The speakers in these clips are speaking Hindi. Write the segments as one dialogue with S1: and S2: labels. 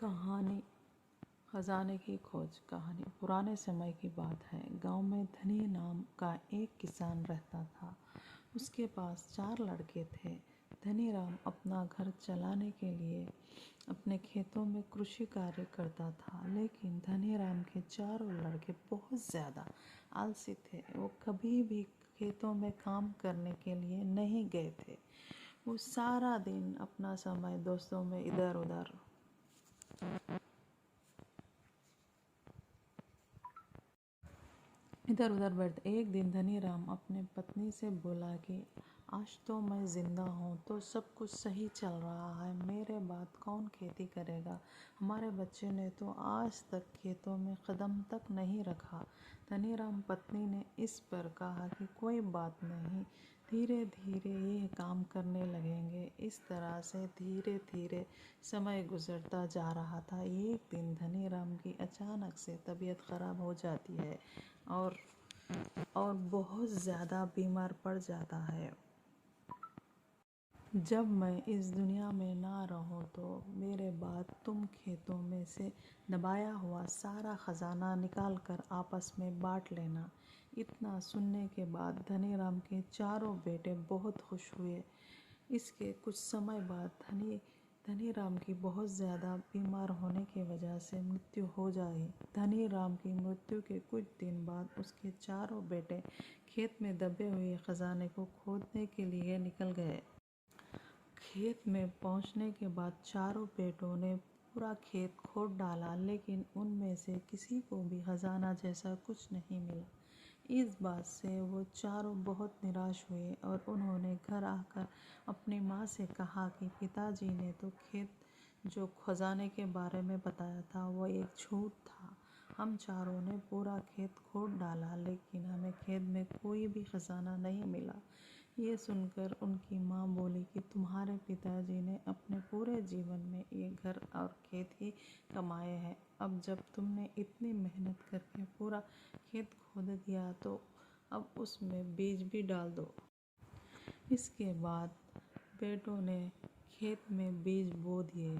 S1: कहानी खजाने की खोज। कहानी पुराने समय की बात है। गांव में धनी नाम का एक किसान रहता था। उसके पास 4 लड़के थे। धनी राम अपना घर चलाने के लिए अपने खेतों में कृषि कार्य करता था, लेकिन धनी राम के चारों लड़के बहुत ज़्यादा आलसी थे। वो कभी भी खेतों में काम करने के लिए नहीं गए थे। वो सारा दिन अपना समय दोस्तों में इधर उधर बैठते। एक दिन धनी राम अपने पत्नी से बोला कि आज तो मैं ज़िंदा हूँ तो सब कुछ सही चल रहा है, मेरे बाद कौन खेती करेगा। हमारे बच्चे ने तो आज तक खेतों में कदम तक नहीं रखा। धनी राम पत्नी ने इस पर कहा कि कोई बात नहीं, धीरे धीरे ये काम करने लगेंगे। इस तरह से धीरे धीरे समय गुजरता जा रहा था। एक दिन धनी राम की अचानक से तबीयत खराब हो जाती है और बहुत ज़्यादा बीमार पड़ जाता है। जब मैं इस दुनिया में ना रहूं तो मेरे बाद तुम खेतों में से दबाया हुआ सारा खजाना निकाल कर आपस में बांट लेना। इतना सुनने के बाद धनी राम के चारों बेटे बहुत खुश हुए। इसके कुछ समय बाद धनी राम की बहुत ज़्यादा बीमार होने की वजह से मृत्यु हो जाए। धनी राम की मृत्यु के कुछ दिन बाद उसके चारों बेटे खेत में दबे हुए खजाने को खोदने के लिए निकल गए। खेत में पहुंचने के बाद चारों बेटों ने पूरा खेत खोद डाला, लेकिन उनमें से किसी को भी खजाना जैसा कुछ नहीं मिला। इस बात से वो चारों बहुत निराश हुए और उन्होंने घर आकर अपनी माँ से कहा कि पिताजी ने तो जो खजाने के बारे में बताया था वो एक झूठ था। हम चारों ने पूरा खेत खोद डाला, लेकिन हमें खेत में कोई भी खजाना नहीं मिला। ये सुनकर उनकी माँ बोली कि तुम्हारे पिताजी ने अपने पूरे जीवन में ये घर और खेत ही कमाए हैं। अब जब तुमने इतनी मेहनत करके पूरा खेत खोद दिया तो अब उसमें बीज भी डाल दो। इसके बाद बेटों ने खेत में बीज बो दिए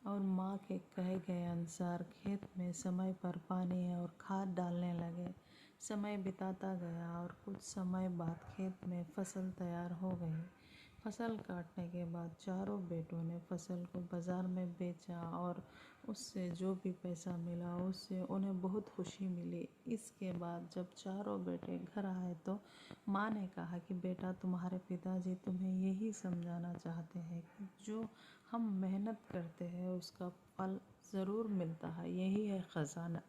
S1: और माँ के कहे गए अनुसार खेत में समय पर पानी और खाद डालने लगे। समय बिताता गया और कुछ समय बाद खेत में फसल तैयार हो गई। फसल काटने के बाद चारों बेटों ने फसल को बाज़ार में बेचा और उससे जो भी पैसा मिला उससे उन्हें बहुत खुशी मिली। इसके बाद जब चारों बेटे घर आए तो माँ ने कहा कि बेटा, तुम्हारे पिताजी तुम्हें यही समझाना चाहते हैं कि जो हम मेहनत करते हैं उसका फल ज़रूर मिलता है, यही है खजाना।